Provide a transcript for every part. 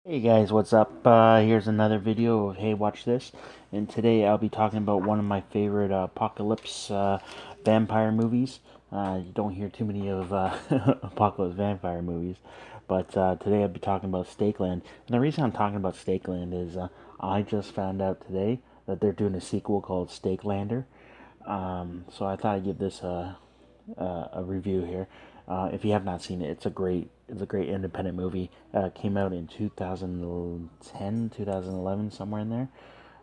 Hey guys, what's up? Here's another video of Hey Watch This, and today I'll be talking about one of my favorite apocalypse vampire movies. You don't hear too many of apocalypse vampire movies, but today I'll be talking about Stakeland. And the reason I'm talking about Stakeland is I just found out today that they're doing a sequel called Stakelander. So I thought I'd give this a review here. If you have not seen it, it's a great independent movie. Came out in 2010, 2011, somewhere in there.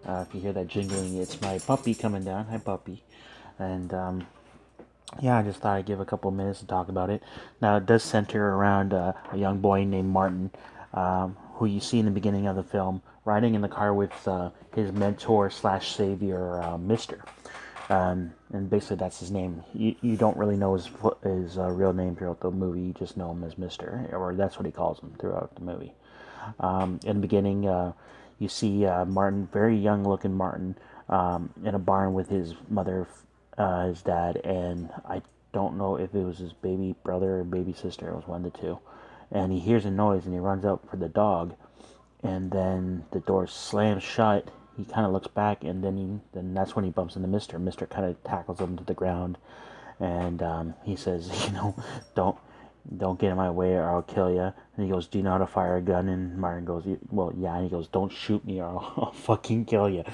If you hear that jingling, it's my puppy coming down. Hi, puppy. And yeah, I just thought I'd give a couple minutes to talk about it. Now, it does center around a young boy named Martin, who you see in the beginning of the film, riding in the car with his mentor slash savior, Mister. And basically, that's his name. You don't really know his real name throughout the movie. You just know him as Mister, or that's what he calls him throughout the movie. In the beginning, you see Martin, very young looking Martin, in a barn with his mother, his dad, and I don't know if it was his baby brother or baby sister. It was one of the two. And he hears a noise and he runs out for the dog, and then the door slams shut. He kind of looks back, and then that's when he bumps into Mister. Mister kind of tackles him to the ground, and he says, don't get in my way or I'll kill you. And he goes, do you know how to fire a gun? And Martin goes, well, yeah. And he goes, don't shoot me or I'll fucking kill you.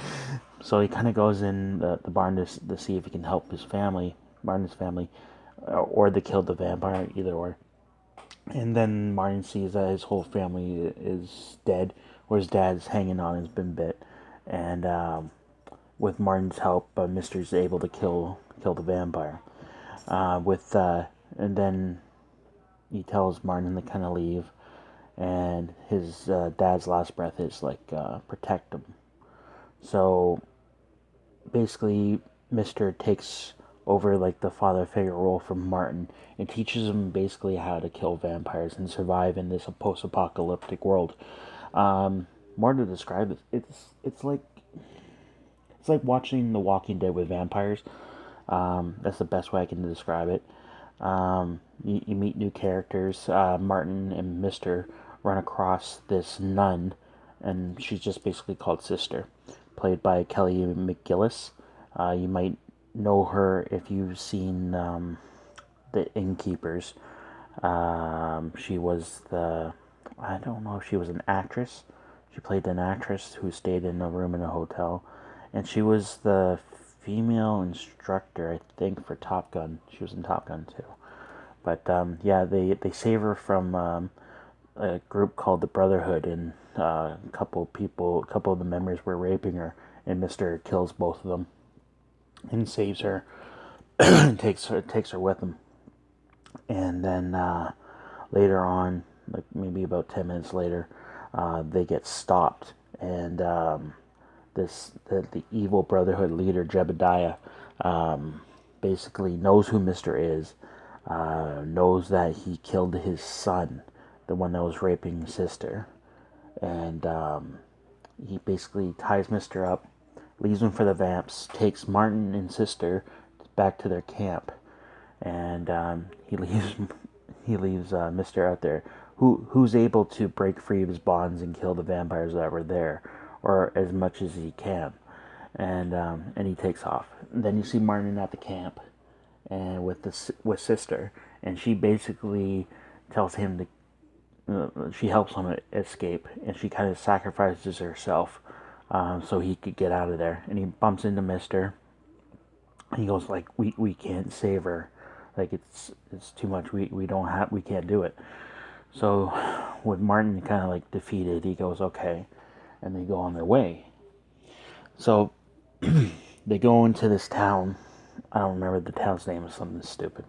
So he kind of goes in the barn to see if he can help his family, Martin's family, or to kill the vampire, either or. And then Martin sees that his whole family is dead, or his dad's hanging on, has been bit. And with Martin's help, Mister's able to kill the vampire. With And then he tells Martin to kind of leave, and his dad's last breath is like protect him. So basically, Mister takes over like the father figure role from Martin and teaches him basically how to kill vampires and survive in this post-apocalyptic world. More to describe it, it's like watching The Walking Dead with vampires. That's the best way I can describe it. You meet new characters. Martin and Mister run across this nun, and she's just basically called Sister, played by Kelly McGillis. You might know her if you've seen The Innkeepers. She was I don't know if she was an actress. She played an actress who stayed in a room in a hotel. And she was the female instructor, I think, for Top Gun. She was in Top Gun too. But yeah, they save her from a group called the Brotherhood, and a couple of the members were raping her, and Mister kills both of them and saves her, and takes her with him. And then later on, like maybe about 10 minutes later, they get stopped, and the evil Brotherhood leader Jebediah basically knows who Mister is, knows that he killed his son, the one that was raping his sister, and he basically ties Mister up, leaves him for the vamps, takes Martin and Sister back to their camp, and he leaves Mister out there, who's able to break free of his bonds and kill the vampires that were there, or as much as he can, and he takes off. And then you see Martin at the camp, and with Sister, and she basically tells him to. She helps him escape, and she kind of sacrifices herself so he could get out of there. And he bumps into Mister, he goes like, we can't save her, like it's too much, we can't do it. So with Martin kind of like defeated, he goes okay, and they go on their way. So they go into this town. I don't remember the town's name, is something stupid,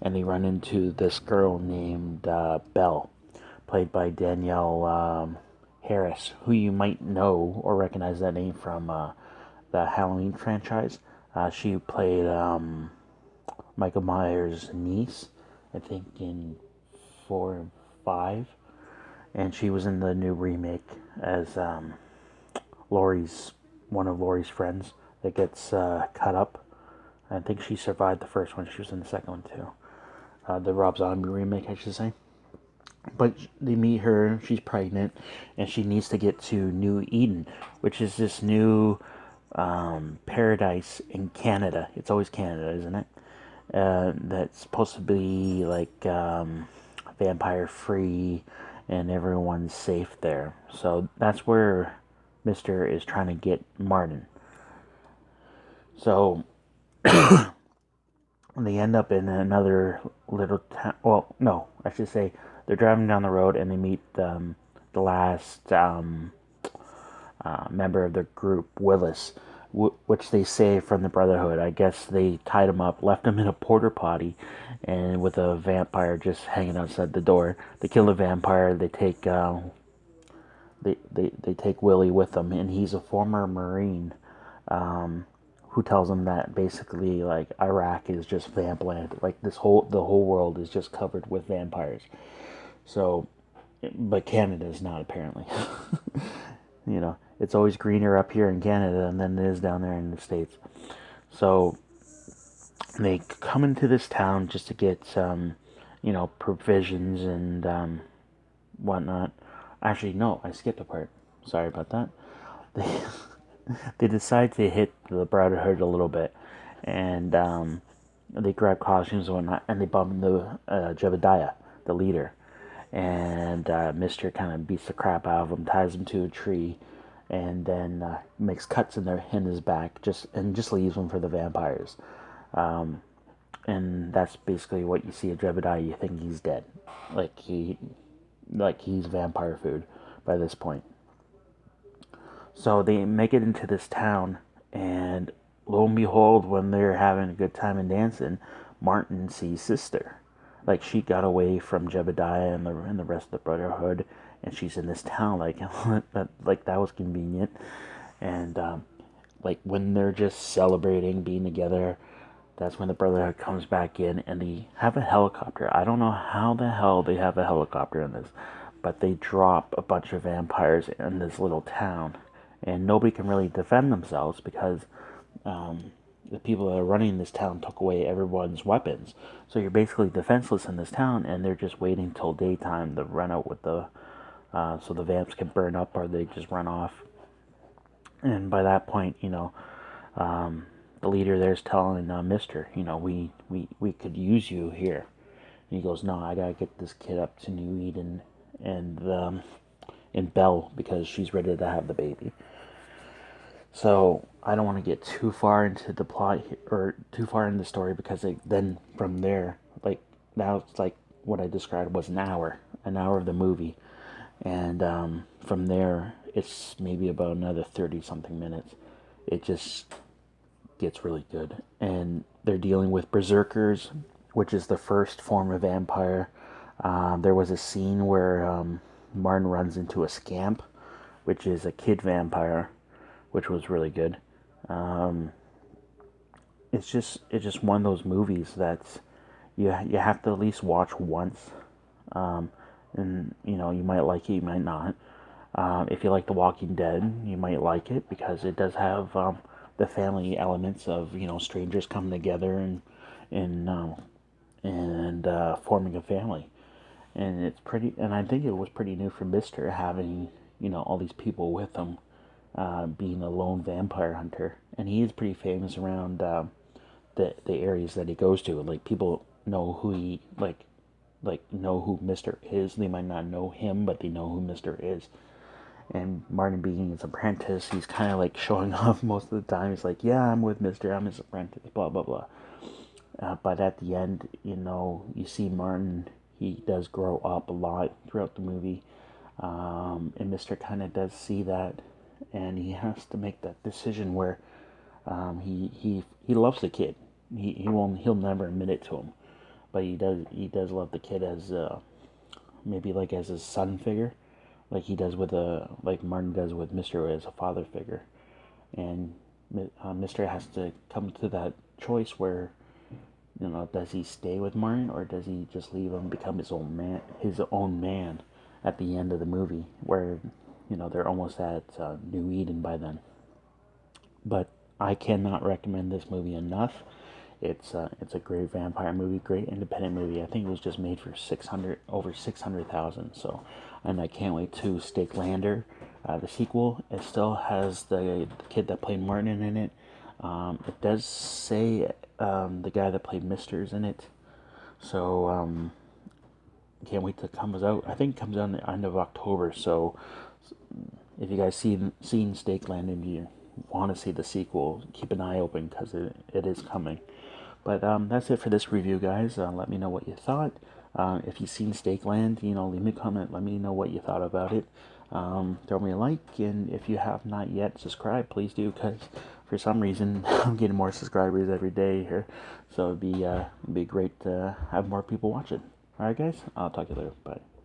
and they run into this girl named Belle, played by Danielle Harris, who you might know or recognize that name from the Halloween franchise. She played Michael Myers' niece, I think, in 4 and 5, and she was in the new remake as Laurie's one of Laurie's friends that gets cut up. I think she survived the first one. She was in the second one too. The Rob Zombie remake, I should say. But they meet her, she's pregnant, and she needs to get to New Eden, which is this new paradise in Canada. It's always Canada, isn't it? That's supposed to be like vampire free and everyone's safe there. So that's where Mister is trying to get Martin. So they end up in another little town. Well, no, I should say they're driving down the road and they meet the last member of the group, Willis, which they say from the Brotherhood. I guess they tied him up, left him in a porta potty, and with a vampire just hanging outside the door. They kill the vampire. They take they take Willie with them, and he's a former Marine. Who tells them that basically like Iraq is just vampland, like the whole world is just covered with vampires. So, but Canada is not apparently. It's always greener up here in Canada than it is down there in the States. So they come into this town just to get some, provisions and whatnot. Actually, no, I skipped a part. Sorry about that. They they decide to hit the Brotherhood a little bit, and they grab costumes and whatnot, and they bump into Jebediah, the leader, and Mister kind of beats the crap out of him, ties him to a tree, and then makes cuts in his back, just leaves him for the vampires. And that's basically what you see of Jebediah. You think he's dead, like he's vampire food by this point. So they make it into this town, and lo and behold, when they're having a good time and dancing, Martin sees Sister. Like she got away from Jebediah and the rest of the Brotherhood, and she's in this town. Like that was convenient. And like when they're just celebrating being together, that's when the Brotherhood comes back in, and they have a helicopter. I don't know how the hell they have a helicopter in this, but they drop a bunch of vampires in this little town, and nobody can really defend themselves because the people that are running this town took away everyone's weapons. So you're basically defenseless in this town, and they're just waiting till daytime to run out with the so the vamps can burn up or they just run off. And by that point, the leader there's telling Mister, we could use you here. And he goes, no, I gotta get this kid up to New Eden and Belle because she's ready to have the baby. So I don't want to get too far into the plot or too far into the story because then from there, like now it's like what I described was an hour of the movie, and from there it's maybe about another 30 something minutes. It just gets really good, and they're dealing with berserkers, which is the first form of vampire. There was a scene where Martin runs into a scamp, which is a kid vampire, which was really good. It's just one of those movies that's you have to at least watch once, and you might like it, you might not. If you like The Walking Dead, you might like it because it does have the family elements of strangers coming together and forming a family, and it's pretty. And I think it was pretty new for Mister having all these people with him, being a lone vampire hunter, and he is pretty famous around the areas that he goes to. Like people know who he like know who Mister is. They might not know him, but they know who Mister is. And Martin being his apprentice, he's kind of like showing off most of the time. He's like, "Yeah, I'm with Mister. I'm his apprentice." Blah blah blah. But at the end, you see Martin. He does grow up a lot throughout the movie, and Mister kind of does see that, and he has to make that decision where he loves the kid. He'll never admit it to him, but he does love the kid as maybe like as his son figure, like he does with like Martin does with Mister as a father figure, and Mister has to come to that choice where does he stay with Martin or does he just leave him, become his own man at the end of the movie, where they're almost at New Eden by then. But I cannot recommend this movie enough. It's a great vampire movie, great independent movie. I think it was just made for over 600,000. So, and I can't wait to Stake Lander, the sequel. It still has the kid that played Martin in it. It does say the guy that played Mister's in it. So can't wait till it comes out. I think it comes out in the end of October. So if you guys seen Stake Land and you want to see the sequel, keep an eye open because it is coming. But that's it for this review, guys. Let me know what you thought. If you've seen Stake Land, leave me a comment. Let me know what you thought about it. Throw me a like, and if you have not yet subscribed, please do, because for some reason I'm getting more subscribers every day here. So it'd be great to have more people watching. All right, guys. I'll talk to you later. Bye.